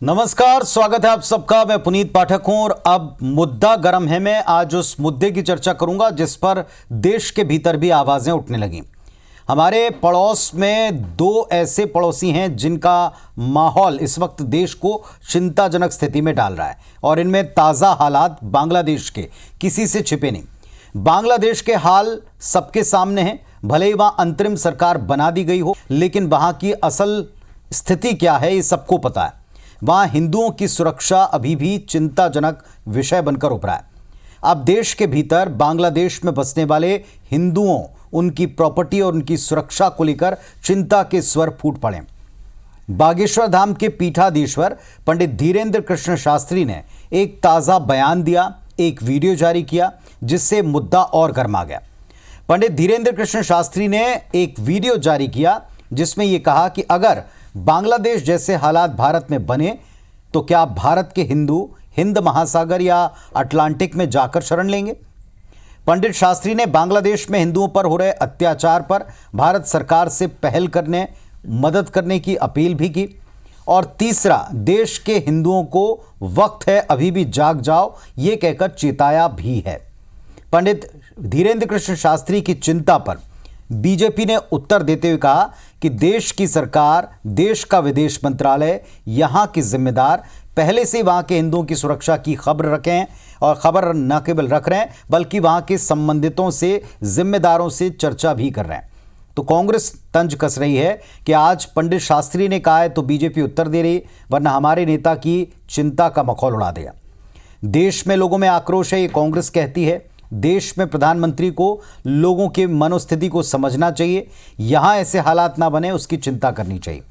नमस्कार, स्वागत है आप सबका। मैं पुनीत पाठक हूं और अब मुद्दा गर्म है। मैं आज उस मुद्दे की चर्चा करूंगा जिस पर देश के भीतर भी आवाजें उठने लगी। हमारे पड़ोस में दो ऐसे पड़ोसी हैं जिनका माहौल इस वक्त देश को चिंताजनक स्थिति में डाल रहा है और इनमें ताज़ा हालात बांग्लादेश के किसी से छिपे नहीं। बांग्लादेश के हाल सबके सामने हैं। भले ही वहां अंतरिम सरकार बना दी गई हो, लेकिन वहां की असल स्थिति क्या है ये सबको पता है। वहां हिंदुओं की सुरक्षा अभी भी चिंताजनक विषय बनकर उभरा है। अब देश के भीतर बांग्लादेश में बसने वाले हिंदुओं, उनकी प्रॉपर्टी और उनकी सुरक्षा को लेकर चिंता के स्वर फूट पड़े। बागेश्वर धाम के पीठाधीश्वर पंडित धीरेन्द्र कृष्ण शास्त्री ने एक ताज़ा बयान दिया, एक वीडियो जारी किया जिससे मुद्दा और गर्मा गया। पंडित धीरेन्द्र कृष्ण शास्त्री ने एक वीडियो जारी किया जिसमें यह कहा कि अगर बांग्लादेश जैसे हालात भारत में बने तो क्या भारत के हिंदू हिंद महासागर या अटलांटिक में जाकर शरण लेंगे। पंडित शास्त्री ने बांग्लादेश में हिंदुओं पर हो रहे अत्याचार पर भारत सरकार से पहल करने, मदद करने की अपील भी की। और तीसरा, देश के हिंदुओं को वक्त है, अभी भी जाग जाओ, ये कहकर चेताया भी है। पंडित धीरेन्द्र कृष्ण शास्त्री की चिंता पर बीजेपी ने उत्तर देते हुए कहा कि देश की सरकार, देश का विदेश मंत्रालय, यहाँ के जिम्मेदार पहले से वहाँ के हिंदुओं की सुरक्षा की खबर रखे हैं और खबर न केवल रख रहे हैं बल्कि वहाँ के संबंधितों से, जिम्मेदारों से चर्चा भी कर रहे हैं। तो कांग्रेस तंज कस रही है कि आज पंडित शास्त्री ने कहा है तो बीजेपी उत्तर दे रही, वरना हमारे नेता की चिंता का मखौल उड़ा देगा। देश में लोगों में आक्रोश है, ये कांग्रेस कहती है। देश में प्रधानमंत्री को लोगों के मनोस्थिति को समझना चाहिए, यहां ऐसे हालात ना बने उसकी चिंता करनी चाहिए।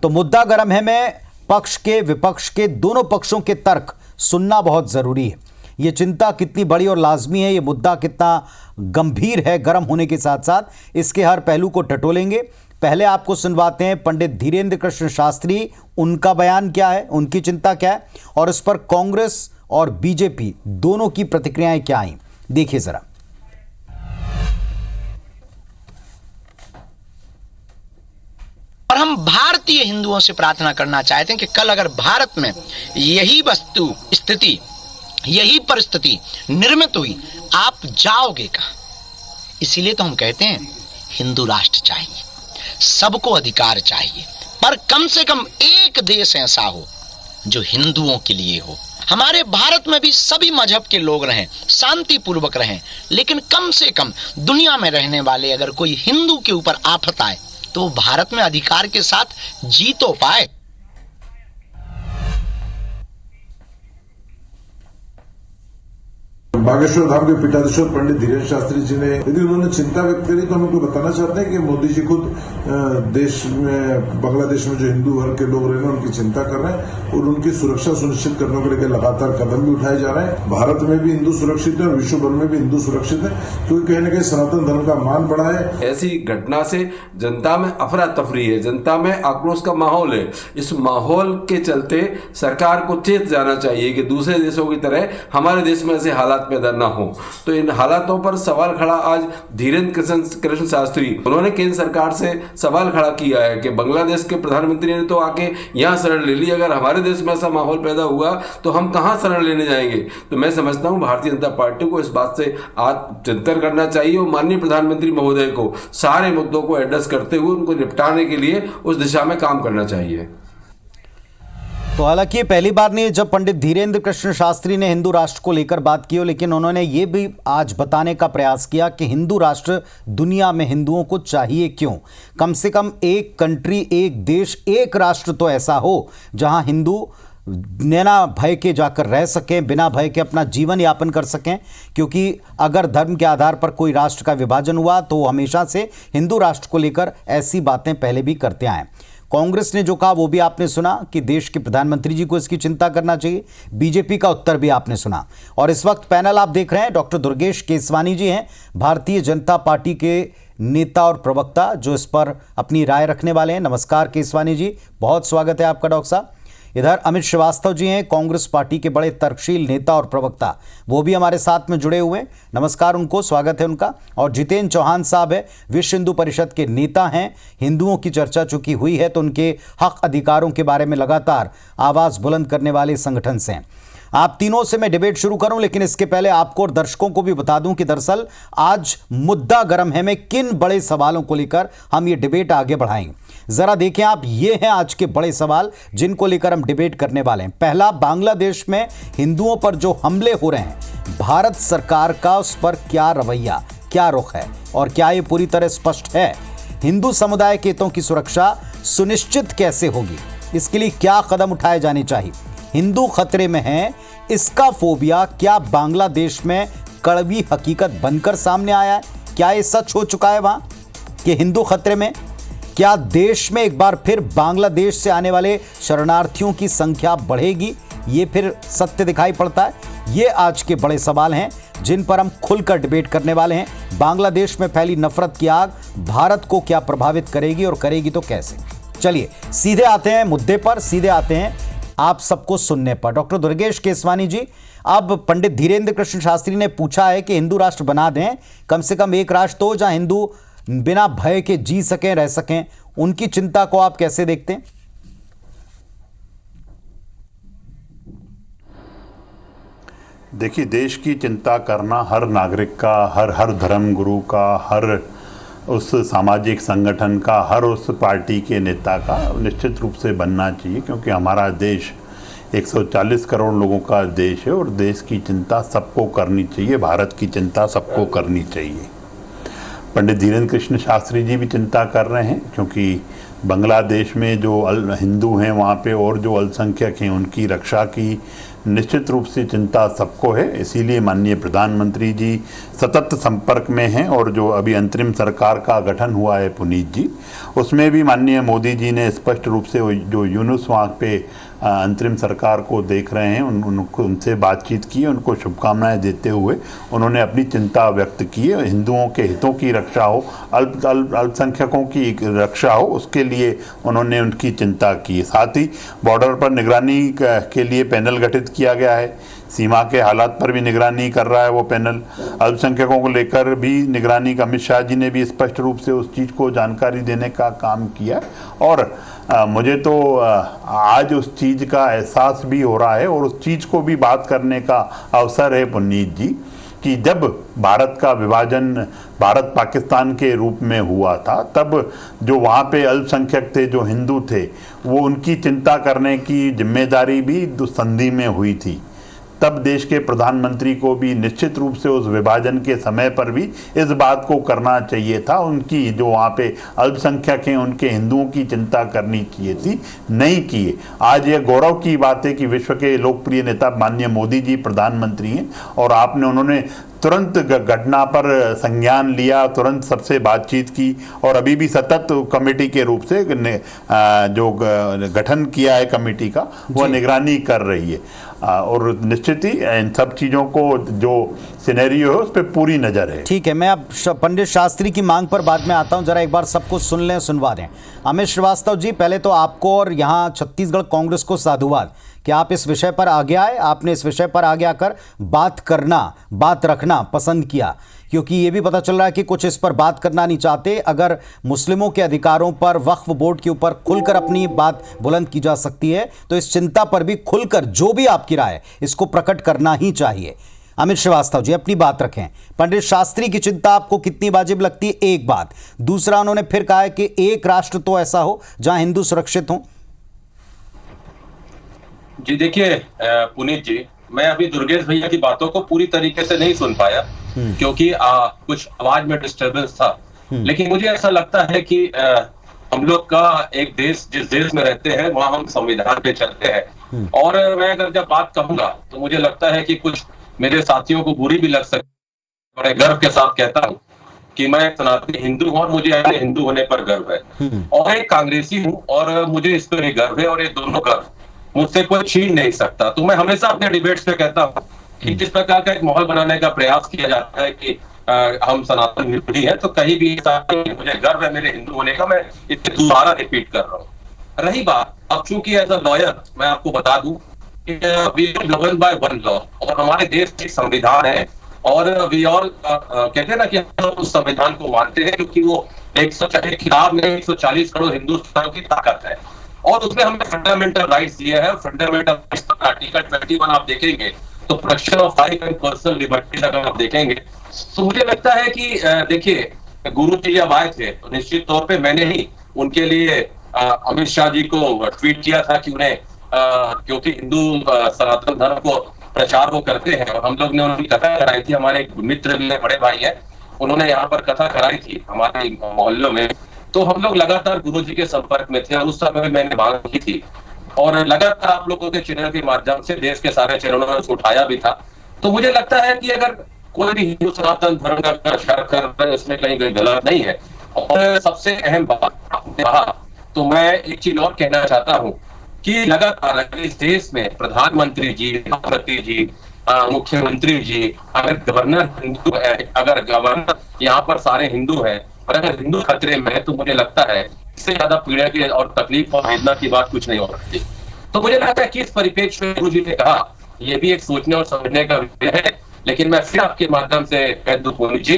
तो मुद्दा गर्म है। मैं पक्ष के विपक्ष के दोनों पक्षों के तर्क सुनना बहुत जरूरी है। यह चिंता कितनी बड़ी और लाजमी है, यह मुद्दा कितना गंभीर है, गर्म होने के साथ साथ इसके हर पहलू को टटोलेंगे। पहले आपको सुनवाते हैं पंडित धीरेन्द्र कृष्ण शास्त्री, उनका बयान क्या है, उनकी चिंता क्या है और इस पर कांग्रेस और बीजेपी दोनों की प्रतिक्रियाएं क्या आई, देखिए जरा। और हम भारतीय हिंदुओं से प्रार्थना करना चाहते हैं कि कल अगर भारत में यही वस्तु स्थिति, यही परिस्थिति निर्मित हुई, आप जाओगे कहां। इसीलिए तो हम कहते हैं हिंदू राष्ट्र चाहिए, सबको अधिकार चाहिए, पर कम से कम एक देश ऐसा हो जो हिंदुओं के लिए हो। हमारे भारत में भी सभी मजहब के लोग रहें, शांति पूर्वक रहें, लेकिन कम से कम दुनिया में रहने वाले अगर कोई हिंदू के ऊपर आफत आए तो वो भारत में अधिकार के साथ जी तो पाए। बागेश्वर धाम के पीठाधीश्वर पंडित धीरेन्द्र शास्त्री जी ने यदि उन्होंने चिंता व्यक्त करी तो हम उनको बताना चाहते हैं कि मोदी जी खुद देश में, बांग्लादेश में जो हिंदू वर्ग के लोग रहे हैं उनकी चिंता कर रहे हैं और उनकी सुरक्षा सुनिश्चित करने को लेकर लगातार कदम भी उठाए जा रहे हैं। भारत में भी हिंदू सुरक्षित है और विश्व भर में भी हिंदू सुरक्षित है, क्योंकि कहीं न कहीं सनातन धर्म का मान बढ़ा है। ऐसी घटना से जनता में अफरा तफरी है, जनता में आक्रोश का माहौल है। इस माहौल के चलते सरकार को चेत जाना चाहिए कि दूसरे देशों की तरह हमारे देश में ऐसे हालात पैदा ना हो। तो इन हालातों पर सवाल खड़ा आज धीरेन्द्र कृष्ण शास्त्री, उन्होंने केंद्र सरकार से सवाल खड़ा किया है कि बांग्लादेश के प्रधानमंत्री ने तो आके यहाँ शरण ले ली, अगर हमारे देश में ऐसा माहौल पैदा हुआ तो हम कहाँ शरण लेने जाएंगे। तो मैं समझता हूँ भारतीय जनता पार्टी को इस बात से आज चिंतन करना चाहिए और माननीय प्रधानमंत्री महोदय को सारे मुद्दों को एड्रेस करते हुए उनको निपटाने के लिए उस दिशा में काम करना चाहिए। तो हालांकि पहली बार नहीं जब पंडित धीरेन्द्र कृष्ण शास्त्री ने हिंदू राष्ट्र को लेकर बात की हो, लेकिन उन्होंने ये भी आज बताने का प्रयास किया कि हिंदू राष्ट्र दुनिया में हिंदुओं को चाहिए क्यों। कम से कम एक कंट्री, एक देश, एक राष्ट्र तो ऐसा हो जहां हिंदू बिना भय के जाकर रह सकें, बिना भय के अपना जीवन यापन कर सकें। क्योंकि अगर धर्म के आधार पर कोई राष्ट्र का विभाजन हुआ तो हमेशा से हिंदू राष्ट्र को लेकर ऐसी बातें पहले भी करते आए। कांग्रेस ने जो कहा वो भी आपने सुना कि देश के प्रधानमंत्री जी को इसकी चिंता करना चाहिए। बीजेपी का उत्तर भी आपने सुना। और इस वक्त पैनल आप देख रहे हैं, डॉक्टर दुर्गेश केसवानी जी हैं, भारतीय जनता पार्टी के नेता और प्रवक्ता, जो इस पर अपनी राय रखने वाले हैं। नमस्कार केसवानी जी, बहुत स्वागत है आपका डॉक्टर साहब। इधर अमित श्रीवास्तव जी हैं, कांग्रेस पार्टी के बड़े तर्कशील नेता और प्रवक्ता, वो भी हमारे साथ में जुड़े हुए हैं। नमस्कार उनको, स्वागत है उनका। और जितेंद्र चौहान साहब है, विश्व हिंदू परिषद के नेता हैं। हिंदुओं की चर्चा चूंकि हुई है तो उनके हक अधिकारों के बारे में लगातार आवाज बुलंद करने वाले संगठन से हैं। आप तीनों से मैं डिबेट शुरू करूं, लेकिन इसके पहले आपको और दर्शकों को भी बता दूं कि दरअसल आज मुद्दा गर्म है में किन बड़े सवालों को लेकर हम ये डिबेट आगे बढ़ाएंगे। जरा देखें आप, ये हैं आज के बड़े सवाल जिनको लेकर हम डिबेट करने वाले हैं। पहला, बांग्लादेश में हिंदुओं पर जो हमले हो रहे हैं, भारत सरकार का उस पर क्या रवैया, क्या रुख है, और क्या ये पूरी तरह स्पष्ट है? हिंदू समुदाय के हितों की सुरक्षा सुनिश्चित कैसे होगी, इसके लिए क्या कदम उठाए जाने चाहिए? हिंदू खतरे में हैं, इसका फोबिया क्या बांग्लादेश में कड़वी हकीकत बनकर सामने आया है? क्या ये सच हो चुका है वहां कि हिंदू खतरे में? क्या देश में एक बार फिर बांग्लादेश से आने वाले शरणार्थियों की संख्या बढ़ेगी? ये फिर सत्य दिखाई पड़ता है? ये आज के बड़े सवाल हैं जिन पर हम खुलकर डिबेट करने वाले हैं। बांग्लादेश में फैली नफरत की आग भारत को क्या प्रभावित करेगी, और करेगी तो कैसे? चलिए सीधे आते हैं मुद्दे पर, सीधे आते हैं आप सबको सुनने पर। डॉक्टर दुर्गेश केसवानी जी, अब पंडित धीरेन्द्र कृष्ण शास्त्री ने पूछा है कि हिंदू राष्ट्र बना दें, कम से कम एक राष्ट्र तो जहां हिंदू बिना भय के जी सकें, रह सकें। उनकी चिंता को आप कैसे देखते हैं? देखिए, देश की चिंता करना हर नागरिक का, हर धर्म गुरु का, हर उस सामाजिक संगठन का, हर उस पार्टी के नेता का निश्चित रूप से बनना चाहिए, क्योंकि हमारा देश 140 करोड़ लोगों का देश है और देश की चिंता सबको करनी चाहिए, भारत की चिंता सबको करनी चाहिए। पंडित धीरेन्द्र कृष्ण शास्त्री जी भी चिंता कर रहे हैं, क्योंकि बांग्लादेश में जो हिंदू हैं वहाँ पे और जो अल्पसंख्यक हैं उनकी रक्षा की निश्चित रूप से चिंता सबको है। इसीलिए माननीय प्रधानमंत्री जी सतत संपर्क में हैं, और जो अभी अंतरिम सरकार का गठन हुआ है पुनीत जी, उसमें भी माननीय मोदी जी ने स्पष्ट रूप से जो यूनुस वहाँ पे अंतरिम सरकार को देख रहे हैं उनसे बातचीत की, उनको शुभकामनाएं देते हुए उन्होंने अपनी चिंता व्यक्त की है। हिंदुओं के हितों की रक्षा हो, अल्पसंख्यकों की रक्षा हो, उसके लिए उन्होंने उनकी चिंता की। साथ ही बॉर्डर पर निगरानी के लिए पैनल गठित किया गया है, सीमा के हालात पर भी निगरानी कर रहा है वो पैनल। अल्पसंख्यकों को लेकर भी निगरानी का अमित शाह जी ने भी स्पष्ट रूप से उस चीज़ को जानकारी देने का काम किया। और मुझे तो आज उस चीज़ का एहसास भी हो रहा है और उस चीज़ को भी बात करने का अवसर है पुनीत जी, कि जब भारत का विभाजन भारत पाकिस्तान के रूप में हुआ था, तब जो वहाँ पे अल्पसंख्यक थे, जो हिंदू थे, वो उनकी चिंता करने की जिम्मेदारी भी संधि में हुई थी। तब देश के प्रधानमंत्री को भी निश्चित रूप से उस विभाजन के समय पर भी इस बात को करना चाहिए था, उनकी जो वहाँ पे अल्पसंख्यक हैं उनके हिंदुओं की चिंता करनी चाहिए थी, नहीं किए। आज ये गौरव की बात है कि विश्व के लोकप्रिय नेता माननीय मोदी जी प्रधानमंत्री हैं और उन्होंने तुरंत घटना पर संज्ञान लिया, तुरंत सबसे बातचीत की, और अभी भी सतत कमेटी के रूप से जो गठन किया है कमेटी का, वह निगरानी कर रही है। और निश्चित ही इन सब चीज़ों को जो सिनेरियो है उस पर पूरी नज़र है। ठीक है, मैं अब पंडित शास्त्री की मांग पर बाद में आता हूं, जरा एक बार सबको सुन लें, सुनवा दें। अमित श्रीवास्तव जी, पहले तो आपको और यहाँ छत्तीसगढ़ कांग्रेस को साधुवाद कि आप इस विषय पर आगे आए, आपने इस विषय पर आगे आकर बात रखना पसंद किया, क्योंकि ये भी पता चल रहा है कि कुछ इस पर बात करना नहीं चाहते। अगर मुस्लिमों के अधिकारों पर, वक्फ बोर्ड के ऊपर खुलकर अपनी बात बुलंद की जा सकती है, तो इस चिंता पर भी खुलकर जो भी आपकी राय है इसको प्रकट करना ही चाहिए। अमित श्रीवास्तव जी, अपनी बात रखें। पंडित शास्त्री की चिंता आपको कितनी वाजिब लगती है? एक बात। दूसरा, उन्होंने फिर कहा है कि एक राष्ट्र तो ऐसा हो जहां हिंदू सुरक्षित हों। जी देखिए पुनीत जी, मैं अभी दुर्गेश भैया की बातों को पूरी तरीके से नहीं सुन पाया, क्योंकि कुछ आवाज में डिस्टरबेंस था। लेकिन मुझे ऐसा लगता है कि हम लोग का एक देश, जिस देश में रहते हैं वहां हम संविधान पे चलते हैं, और मैं अगर जब बात कहूंगा तो मुझे लगता है कि कुछ मेरे साथियों को बुरी भी लग सकती है। बड़े गर्व के साथ कहता हूँ कि मैं एक सनातनी हिंदू हूँ और मुझे अपने हिंदू होने पर गर्व है, और एक कांग्रेसी हूँ और मुझे इस पर भी गर्व है, और ये दोनों गर्व मुझसे कोई छीन नहीं सकता। तो मैं हमेशा अपने डिबेट्स पे कहता हूँ कि जिस प्रकार का एक माहौल बनाने का प्रयास किया जाता है कि हम सनातन हिंदू ही है, तो कहीं भी मुझे गर्व है मेरे हिंदू होने का, मैं इसे दोबारा रिपीट कर रहा हूँ। रही बात अब चूंकि एज अ लॉयर मैं आपको बता दूं कि we are govern by one law, और हमारे देश में संविधान है, और वी ऑल कहते हैं ना कि हम उस संविधान को मानते हैं, क्योंकि वो 140 खिलाफ में 140 करोड़ हिंदुस्तान की ताकत है, और उसमें हमें फंडामेंटल राइट्स दिए हैं। फंडामेंटल राइट्स का आर्टिकल 21 आप देखेंगे तो protection of life and personal liberties अगर आप देखेंगे तो मुझे लगता है कि देखिए, गुरु जी जब आए थे तो निश्चित तौर पे मैंने ही उनके लिए अमित शाह जी को ट्वीट किया था कि उन्हें क्योंकि हिंदू सनातन धर्म को प्रचार वो करते हैं, और हम लोग ने उनकी कथा कराई थी। हमारे एक मित्र भी बड़े भाई हैं, उन्होंने यहाँ पर कथा कराई थी हमारे मोहल्लों में, तो हम लोग लगातार गुरु जी के संपर्क में थे, और उस समय मैंने मांग की थी, और लगातार आप लोगों के चैनल के माध्यम से देश के सारे चैनलों में उसको उठाया भी था। तो मुझे लगता है कि अगर कोई भी हिंदू सनातन धर्म का प्रचार कर रहा है उसमें कहीं गलत नहीं है। और सबसे अहम बात आपने कहा, तो मैं एक चीज और कहना चाहता हूँ कि लगातार अगर इस देश में प्रधानमंत्री जी, राष्ट्रपति जी, मुख्यमंत्री जी, अगर गवर्नर हिंदू है, अगर गवर्नर यहाँ पर सारे हिंदू हैं, और अगर हिंदू खतरे में है, तो मुझे लगता है इससे ज्यादा पीड़ा की और तकलीफ और वेदना की बात कुछ नहीं हो सकती। तो मुझे लगता है कि इस परिप्रेक्ष्य में गुरु जी ने कहा, ये भी एक सोचने और समझने का विषय है। लेकिन मैं फिर आपके माध्यम से कह दूं पुनीत जी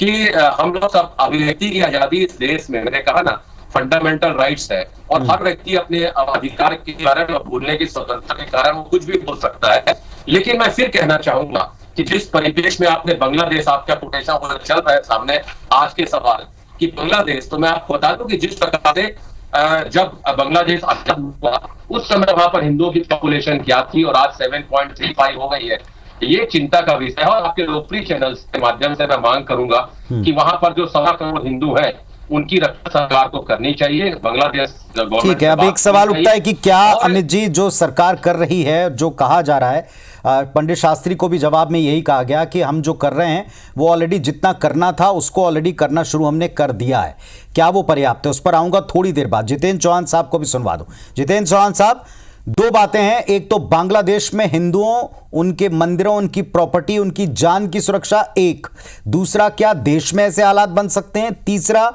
कि हम लोग सब अभिव्यक्ति की आजादी इस देश में, मैंने कहा ना, फंडामेंटल राइट्स है, और हर व्यक्ति अपने अधिकार के कारण और बोलने की स्वतंत्रता के कारण वो कुछ भी बोल सकता है। लेकिन मैं फिर कहना चाहूंगा कि जिस परिवेश में आपने बांग्लादेश, आपका कोटेशन चल रहा है सामने आज के सवाल कि बांग्लादेश, तो मैं आपको बता दूं कि जिस प्रकार से जब बांग्लादेश आजाद हुआ उस समय वहां पर हिंदुओं की पॉपुलेशन क्या थी, और आज 7.35 हो गई है। ये चिंता का विषय है, और आपके लोकप्रिय चैनल्स के माध्यम से मैं मांग करूंगा कि वहां पर जो 1.25 करोड़ हिंदू हैं उनकी रक्षा सरकार को करनी चाहिए। बांग्लादेश ठीक है, अब एक सवाल उठता है कि क्या अमित जी जो सरकार कर रही है, जो कहा जा रहा है, पंडित शास्त्री को भी जवाब में यही कहा गया कि हम जो कर रहे हैं वो ऑलरेडी जितना करना था उसको ऑलरेडी करना शुरू हमने कर दिया है, क्या वो पर्याप्त है? उस पर आऊंगा थोड़ी देर बाद। जितेंद्र चौहान साहब को भी सुनवा दूं। जितेंद्र चौहान साहब, दो बातें हैं, एक तो बांग्लादेश में हिंदुओं, उनके मंदिरों, उनकी प्रॉपर्टी, उनकी जान की सुरक्षा, एक दूसरा, क्या देश में ऐसे हालात बन सकते हैं? तीसरा,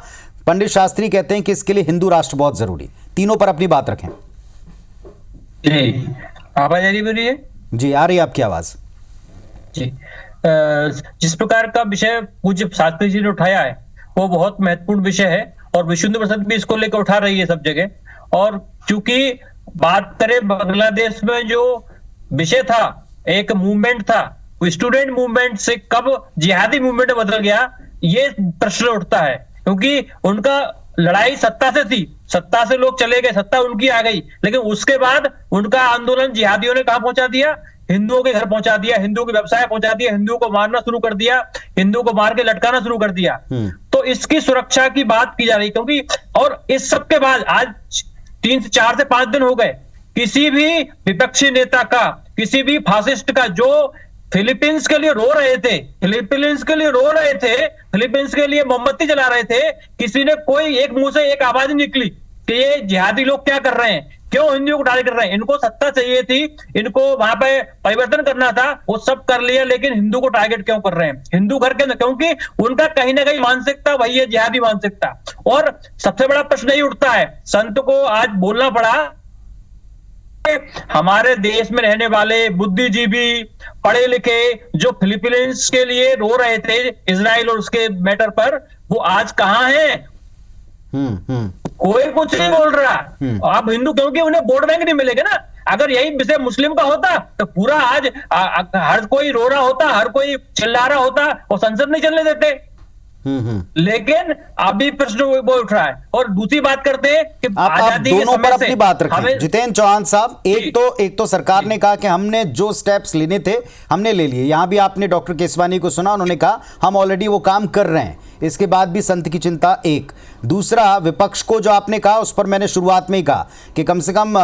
पंडित शास्त्री कहते हैं कि इसके लिए हिंदू राष्ट्र बहुत जरूरी। तीनों पर अपनी बात रखें। जी, आवाज आ रही बोलिए? जी आ रही है आपकी आवाज। जी, जिस प्रकार का विषय पूज्य शास्त्री जी ने उठाया है वो बहुत महत्वपूर्ण विषय है, और विश्व हिंदू परिषद भी इसको लेकर उठा रही है सब जगह। और चूंकि बात करें बांग्लादेश में जो विषय था, एक मूवमेंट था, स्टूडेंट मूवमेंट से कब जिहादी मूवमेंट में बदल गया, ये प्रश्न उठता है। क्योंकि उनका लड़ाई सत्ता से थी, सत्ता से लोग चले गए, सत्ता उनकी आ गई, लेकिन उसके बाद उनका आंदोलन जिहादियों ने कहां पहुंचा दिया? हिंदुओं के घर पहुंचा दिया, हिंदुओं के व्यवसाय पहुंचा दिया, हिंदुओं को मारना शुरू कर दिया, हिंदुओं को मार के लटकाना शुरू कर दिया। तो इसकी सुरक्षा की बात की जा रही, क्योंकि और इस सब के बाद आज 4 से 5 दिन हो गए, किसी भी विपक्षी नेता का, किसी भी फासिस्ट का, जो फिलीपींस के लिए रो रहे थे, फिलीपींस के लिए रो रहे थे, फिलीपींस के लिए मोमबत्ती जला रहे थे, किसी ने कोई एक मुंह से एक आवाज निकली कि ये जिहादी लोग क्या कर रहे हैं, क्यों हिंदुओं को टारगेट कर रहे हैं, इनको सत्ता चाहिए थी, इनको वहां पे परिवर्तन करना था, वो सब कर लिया, लेकिन हिंदू को टारगेट क्यों कर रहे हैं? हिंदू घर के अंदर, क्योंकि उनका कहीं ना कहीं मानसिकता वही है, जिहादी मानसिकता। और सबसे बड़ा प्रश्न यही उठता है, संत को आज बोलना पड़ा, हमारे देश में रहने वाले बुद्धिजीवी, पढ़े लिखे, जो फिलीपींस के लिए रो रहे थे इजराइल और उसके मैटर पर, वो आज कहां हैं? कोई कुछ नहीं बोल रहा। आप हिंदू, क्योंकि उन्हें वोट बैंक नहीं मिलेगा ना। अगर यही विषय मुस्लिम का होता तो पूरा आज हर कोई रो रहा होता, हर कोई चिल्ला रहा होता, वो संसद नहीं चलने देते। लेकिन अभी प्रश्न वो उठ रहा है। और दूसरी बात करते हैं कि आप दोनों पर अपनी बात रखें। जितेंद्र चौहान साहब, एक तो सरकार ने कहा कि हमने जो स्टेप्स लेने थे हमने ले लिए। यहां भी आपने डॉक्टर केसवानी को सुना, उन्होंने कहा हम ऑलरेडी वो काम कर रहे हैं, इसके बाद भी संत की चिंता। एक दूसरा, विपक्ष को जो आपने कहा उस पर मैंने शुरुआत में ही कहा कि कम से कम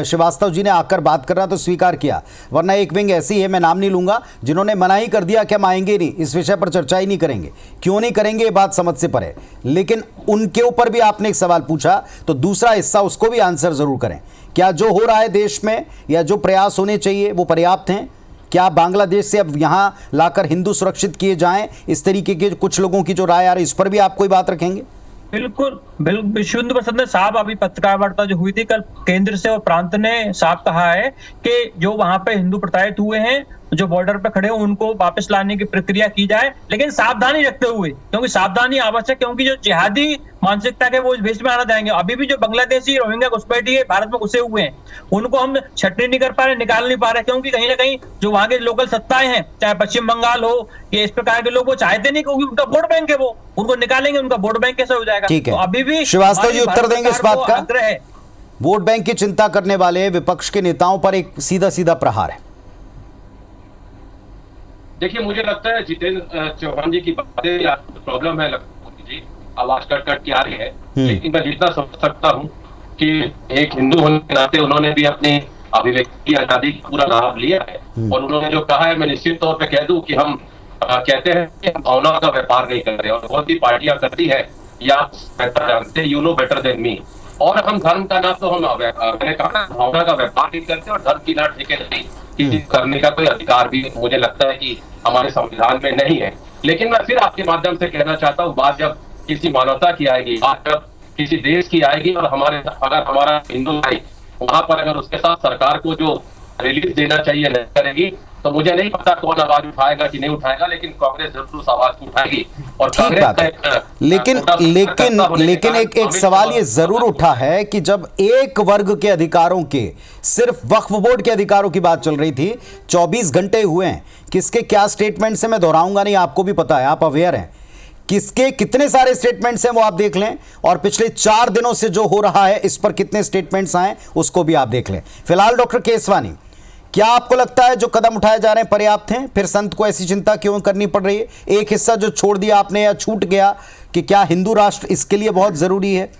श्रीवास्तव जी ने आकर बात करना तो स्वीकार किया, वरना एक विंग ऐसी है, मैं नाम नहीं लूंगा, जिन्होंने मना ही कर दिया कि हम आएंगे नहीं, इस विषय पर चर्चा ही नहीं करेंगे। क्यों नहीं करेंगे ये बात समझ से परे, लेकिन उनके ऊपर भी आपने एक सवाल पूछा तो दूसरा हिस्सा उसको भी आंसर जरूर करें। क्या जो हो रहा है देश में या जो प्रयास होने चाहिए वो पर्याप्त हैं? क्या बांग्लादेश से अब यहां लाकर हिंदू सुरक्षित किए जाएं, इस तरीके के कुछ लोगों की जो राय आ रही है, इस पर भी आप कोई बात रखेंगे? बिल्कुल बिल्कुल विश्व हिंदू परिषद ने साफ, अभी पत्रकार वार्ता जो हुई थी कल, केंद्र से और प्रांत ने साफ कहा है कि जो वहां पे हिंदू प्रताड़ित हुए हैं, जो बॉर्डर पे खड़े हो, उनको वापस लाने की प्रक्रिया की जाए, लेकिन सावधानी रखते हुए, क्योंकि सावधानी आवश्यक, क्योंकि जो जिहादी मानसिकता के वो इस भेष में आना चाहेंगे। अभी भी जो बांग्लादेशी रोहिंग्या घुसपैठिए भारत में घुसे हुए हैं, उनको हम छटनी नहीं कर पा रहे, निकाल नहीं पा रहे, क्योंकि कहीं ना कहीं जो वहां के लोकल सत्ताएं हैं, चाहे पश्चिम बंगाल हो या इस प्रकार के लोग, वो चाहते नहीं, क्योंकि उनका वोट बैंक है, वो उनको निकालेंगे, उनका वोट बैंक कैसे हो जाएगा। ठीक है, तो अभी भी श्रीवास्तव जी उत्तर देंगे इस बात का। आग्रह है, वोट बैंक की चिंता करने वाले विपक्ष के नेताओं पर एक सीधा सीधा प्रहार है। देखिए, मुझे लगता है जितेंद्र चौहान जी की बातें या प्रॉब्लम है, जी आवाज कट कट के आ रही है, लेकिन मैं जितना समझ सकता हूँ कि एक हिंदू होने के नाते उन्होंने भी अपनी अभिव्यक्ति आजादी का पूरा लाभ लिया है, और उन्होंने जो कहा है, मैं निश्चित तौर पे कह दूं कि हम कहते हैं कि हम भावना का व्यापार नहीं कर रहे, और बहुत सी पार्टियां करती है, या आप बेहतर जानते हैं, you know better than me. और हम धर्म का ना तो हम मैंने कहा भावना का व्यापार नहीं करते, और धर्म की ना ठेके नहीं किसी करने का कोई अधिकार भी मुझे लगता है कि हमारे संविधान में नहीं है। लेकिन मैं फिर आपके माध्यम से कहना चाहता हूँ, बात जब किसी मानवता की आएगी, बात जब किसी देश की आएगी, और अगर हमारा हिंदू भाई वहां पर अगर उसके साथ सरकार को जो रिलीफ देना चाहिए नहीं करेगी, तो मुझे नहीं पता कौन आवाज उठाएगा कि नहीं उठाएगा, लेकिन कांग्रेस जरूर उस आवाज को उठाएगी। और ठीक बात है, लेकिन एक सवाल ये जरूर उठा है कि जब एक वर्ग के अधिकारों के, सिर्फ वक्फ बोर्ड के अधिकारों की बात चल रही थी, 24 घंटे हुए हैं, किसके क्या स्टेटमेंट्स हैं मैं दोहराऊंगा नहीं, आपको भी पता है, आप अवेयर हैं, किसके कितने सारे स्टेटमेंट्स हैं वो आप देख लें, और पिछले 4 दिनों से जो हो रहा है इस पर कितने स्टेटमेंट्स आए उसको भी आप देख लें। फिलहाल डॉक्टर केसवानी, क्या आपको लगता है जो कदम उठाए जा रहे हैं पर्याप्त हैं? फिर संत को ऐसी चिंता क्यों करनी पड़ रही है? एक हिस्सा जो छोड़ दिया आपने या छूट गया, कि क्या हिंदू राष्ट्र इसके लिए बहुत जरूरी है?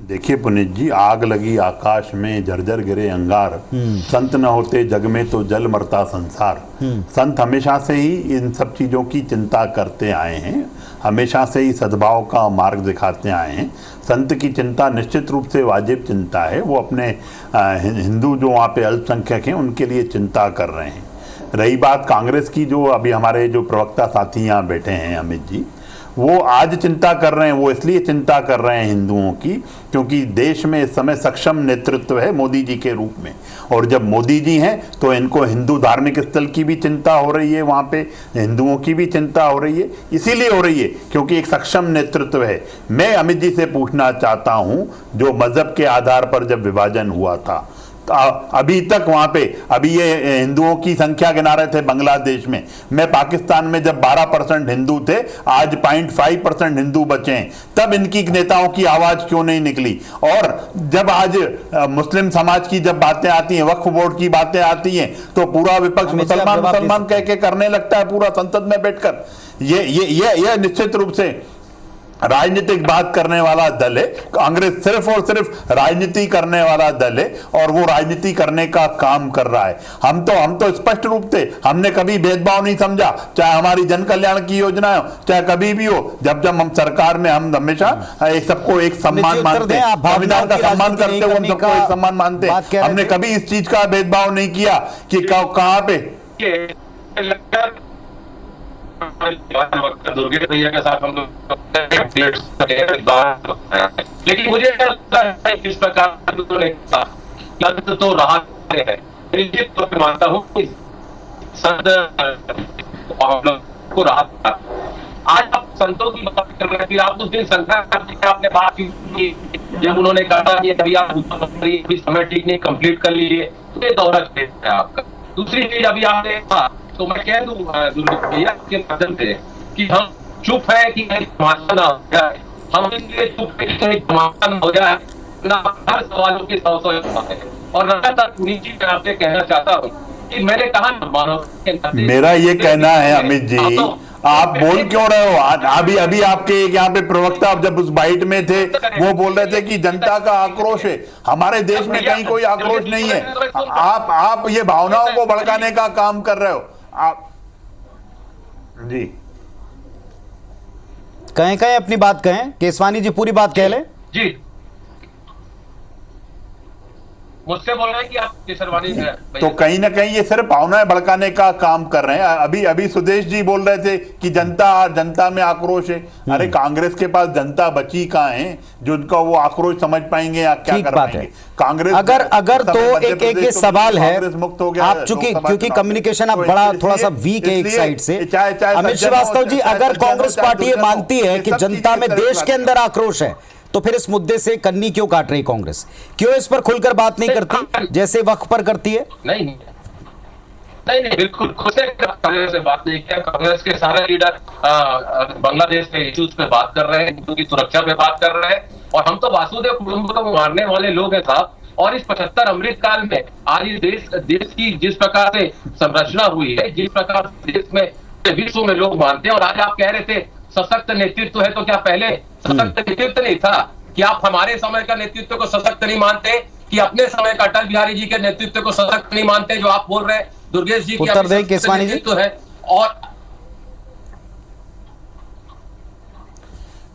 देखिए पुनीत जी, आग लगी आकाश में, झरझर गिरे अंगार, संत न होते जग में तो जल मरता संसार। संत हमेशा से ही इन सब चीज़ों की चिंता करते आए हैं, हमेशा से ही सद्भाव का मार्ग दिखाते आए हैं। संत की चिंता निश्चित रूप से वाजिब चिंता है, वो अपने हिंदू जो वहाँ पे अल्पसंख्यक हैं उनके लिए चिंता कर रहे हैं। रही बात कांग्रेस की, जो अभी हमारे जो प्रवक्ता साथी यहाँ बैठे हैं अमित जी, वो आज चिंता कर रहे हैं, वो इसलिए चिंता कर रहे हैं हिंदुओं की क्योंकि देश में इस समय सक्षम नेतृत्व है मोदी जी के रूप में, और जब मोदी जी हैं तो इनको हिंदू धार्मिक स्थल की भी चिंता हो रही है, वहाँ पे हिंदुओं की भी चिंता हो रही है, इसीलिए हो रही है क्योंकि एक सक्षम नेतृत्व है। मैं अमित जी से पूछना चाहता हूँ, जो मजहब के आधार पर जब विभाजन हुआ था, अभी तक वहां पे, अभी ये हिंदुओं की संख्या गिना रहे थे बांग्लादेश में, मैं पाकिस्तान में जब 12% हिंदू थे, आज 0.5% हिंदू बचे हैं, तब इनकी नेताओं की आवाज क्यों नहीं निकली? और जब आज मुस्लिम समाज की जब बातें आती हैं, वक्फ बोर्ड की बातें आती हैं, तो पूरा विपक्ष मुसलमान कह के करने लगता है, पूरा संसद में बैठकर। ये निश्चित रूप से राजनीतिक बात करने वाला दल है। कांग्रेस सिर्फ और सिर्फ राजनीति करने वाला दल है, और वो राजनीति करने का काम कर रहा है। हम तो स्पष्ट रूप से, हमने कभी भेदभाव नहीं समझा, चाहे हमारी जन कल्याण की योजना हो, चाहे कभी भी हो। जब हम सरकार में, हम हमेशा सबको एक सम्मान मानते हैं, संविधान का सम्मान करते हुए हम सबको एक सम्मान मानते हैं। हमने कभी इस चीज का भेदभाव नहीं किया कि कहाँ पे। दुर्गेश भैया के साथ हम लोग, लेकिन मुझे लगता है इस प्रकार तो राहत है, निश्चित तौर पर मानता हूँ कि को राहत। आज आप संतों की बात कर रहे हैं, आप उस दिन संख्या आपने बात की जब उन्होंने कहा कि अभी आप समय ठीक नहीं, कंप्लीट कर लीजिए, तो ये दौरा है आपका। दूसरी चीज अभी आपने कहा, तो मैं कह दूं भैया के माध्यम से कि हम चुप है कि तमाशा ना हो जाए, हम इसलिए चुप है कि तमाशा ना हो जाए, ना हर सवालों के 100 है। और लगातार पुनीत जी, मैं आपसे कहना चाहता हूँ कि मैंने कहा ना, मानव मेरा ये कहना है अमित जी, आप बोल क्यों रहे हो? अभी आपके यहाँ पे प्रवक्ता जब उस बाइट में थे, वो बोल रहे थे कि जनता का आक्रोश है। हमारे देश में कहीं कोई आक्रोश नहीं है, आप ये भावनाओं को भड़काने का काम कर रहे हो। आप जी कहें अपनी बात कहें, केसवानी जी पूरी बात कह लें जी। मुझसे बोल रहे हैं कि आप केसरवानी तो कहीं ना कहीं ये सिर्फ भावनाएं भड़काने का काम कर रहे हैं। अभी सुदेश जी बोल रहे थे कि जनता में आक्रोश है। अरे कांग्रेस के पास जनता बची कहाँ है जो उनका वो आक्रोश समझ पाएंगे या क्या कर पाएंगे? कांग्रेस अगर तो एक सवाल है, मुक्त हो गया आप चूंकि क्योंकि कम्युनिकेशन आप बड़ा थोड़ा सा वीक है एक साइड से। अमित श्रीवास्तव जी, अगर कांग्रेस पार्टी ये मानती है कि जनता में देश के अंदर आक्रोश है, तो फिर इस मुद्दे से कन्नी क्यों काट रही कांग्रेस? क्यों इस पर खुलकर बात नहीं करती जैसे वक्त पर करती है? नहीं, बिल्कुल खुद से कांग्रेस से बात नहीं किया। कांग्रेस के सारे लीडर बांग्लादेश के इश्यूज पे बात कर रहे हैं, हिंदू की सुरक्षा पे बात कर रहे हैं, और हम तो वासुदेव कुटुंबकम को मारने वाले लोग हैं साहब। और इस 75 अमृत काल में आज इस देश की जिस प्रकार से संरचना हुई है, जिस प्रकार देश में विश्व में लोग मानते हैं, और आज आप कह रहे थे सशक्त नेतृत्व है, तो क्या पहले सशक्त नेतृत्व नहीं था? कि आप हमारे समय का नेतृत्व को सशक्त नहीं मानते? कि अपने समय का अटल बिहारी जी के नेतृत्व को सशक्त नहीं मानते? जो आप बोल रहे हैं दुर्गेश जी की नेतृत्व है। और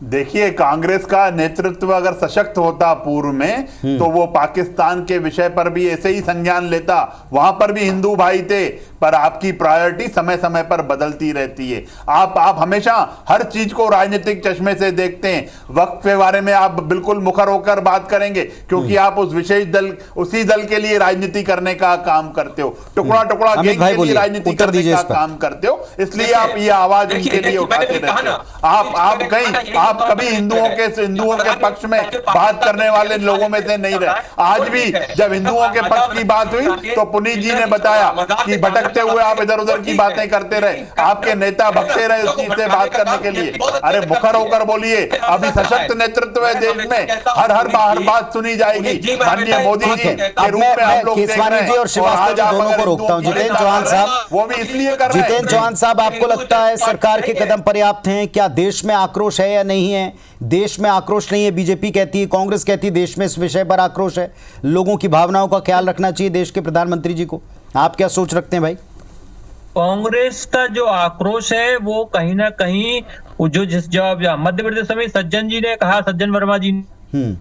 देखिए, कांग्रेस का नेतृत्व अगर सशक्त होता पूर्व में तो वो पाकिस्तान के विषय पर भी ऐसे ही संज्ञान लेता। वहां पर भी हिंदू भाई थे, पर आपकी प्रायोरिटी समय समय पर बदलती रहती है। आप हमेशा हर चीज को राजनीतिक चश्मे से देखते हैं। वक्त के बारे में आप बिल्कुल मुखर होकर बात करेंगे क्योंकि आप उस विशेष उसी दल के लिए राजनीति करने का काम करते हो, टुकड़ा टुकड़ा गैंग के लिए राजनीति करने का काम करते हो, इसलिए आप ये आवाज उनके लिए उठाते रहते हो। आप कभी हिंदुओं के पक्ष में बात करने वाले लोगों में से नहीं रहे। आज भी जब हिंदुओं के पक्ष की बात हुई तो पुनीत जी ने बताया कि भटकते हुए आप इधर उधर की बातें करते रहे, आपके नेता भगते रहे उस चीज से बात करने के लिए। अरे मुखर होकर बोलिए, अभी सशक्त नेतृत्व है देश में, हर बात सुनी जाएगी। माननीय मोदी जी के रूप में हम लोग केसवानी जी और श्रीवास्तव जी दोनों को रोकता हूं। जितेंद्र चौहान साहब, वो भी इसलिए कर रहे हैं। जितेंद्र चौहान साहब, आपको लगता है सरकार के कदम पर्याप्त हैं? क्या देश में आक्रोश है या नहीं है? देश में आक्रोश नहीं है, बीजेपी कहती है, कांग्रेस कहती है देश में इस विषय पर आक्रोश है। लोगों की भावनाओं का ख्याल रखना चाहिए देश के प्रधानमंत्री जी को। आप क्या सोच रखते हैं भाई? कांग्रेस का जो आक्रोश है वो कहीं ना कहीं जो मध्य प्रदेश में सज्जन जी ने कहा, सज्जन वर्मा जी ने,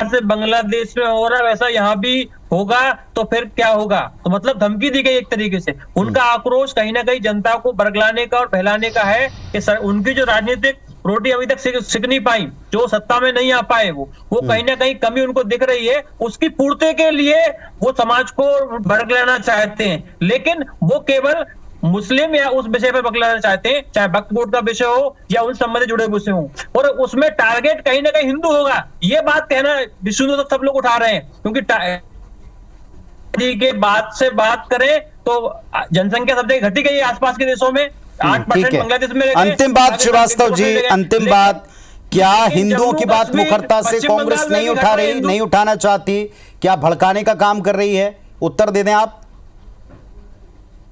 से बांग्लादेश में हो रहा वैसा यहाँ भी होगा तो फिर क्या होगा? तो मतलब धमकी दी गई एक तरीके से। उनका आक्रोश कहीं ना कहीं जनता को बरगलाने का और फैलाने का है कि उनकी जो राजनीतिक रोटी अभी तक सिक नहीं पाई, जो सत्ता में नहीं आ पाए, वो कहीं ना कहीं कमी उनको दिख रही है। उसकी पूर्ति के लिए वो समाज को बरगलाना चाहते हैं, लेकिन वो केवल मुस्लिम या उस विषय पर बदलाना चाहते हैं, चाहे वक्फ बोर्ड का विषय हो या उन संबंधित जुड़े विषय हो, और उसमें टारगेट कहीं ना कहीं हिंदू होगा। ये बात कहना विष्णु तो सब लोग उठा रहे हैं, क्योंकि के बात करें तो जनसंख्या सब जगह घटी गई है आसपास के देशों में। 8% बांग्लादेश में। अंतिम बात श्रीवास्तव जी, अंतिम बात, क्या हिंदुओं की बात मुखरता से कांग्रेस नहीं उठा रही, नहीं उठाना चाहती? क्या भड़काने का काम कर रही है? उत्तर दे दें आप।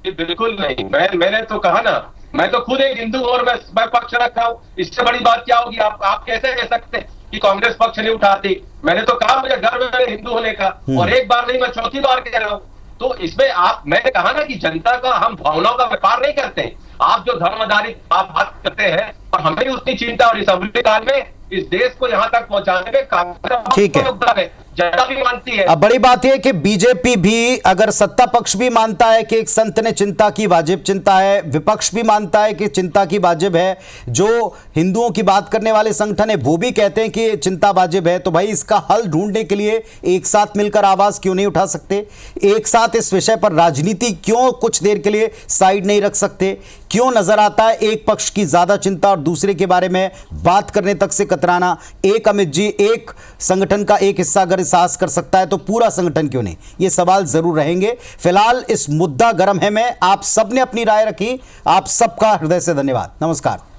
बिल्कुल नहीं, मैंने तो कहा ना, मैं तो खुद एक हिंदू और मैं पक्ष रखा हूँ। इससे बड़ी बात क्या होगी? आप कैसे कह सकते हैं कि कांग्रेस पक्ष नहीं उठाती? मैंने तो कहा मुझे गर्व है हिंदू होने का, और एक बार नहीं मैं चौथी बार कह रहा हूँ। तो इसमें मैंने कहा ना कि जनता का हम भावनाओं का व्यापार नहीं करते। आप जो धर्म आधारित बात करते हैं, और हमें भी उतनी चिंता, और इस अमृत काल में इस देश को यहाँ तक पहुंचाने में कांग्रेस ठीक है, जनता भी मानती है। अब बड़ी बात यह कि बीजेपी भी, अगर सत्ता पक्ष भी मानता है कि एक संत ने चिंता की वाजिब चिंता है, विपक्ष भी मानता है कि चिंता की वाजिब है, जो हिंदुओं की बात करने वाले संगठन है वो भी कहते हैं कि चिंता वाजिब है, तो भाई इसका हल ढूंढने के लिए एक साथ मिलकर आवाज क्यों नहीं उठा सकते? एक साथ इस विषय पर राजनीति क्यों कुछ देर के लिए साइड नहीं रख सकते? क्यों नजर आता है एक पक्ष की ज्यादा चिंता और दूसरे के बारे में बात करने तक से कतराना? एक अमित जी, एक संगठन का एक हिस्सा अगर साहस कर सकता है तो पूरा संगठन क्यों नहीं? ये सवाल जरूर रहेंगे। फिलहाल इस मुद्दा गर्म है में आप सबने अपनी राय रखी। आप सबका हृदय से धन्यवाद। नमस्कार।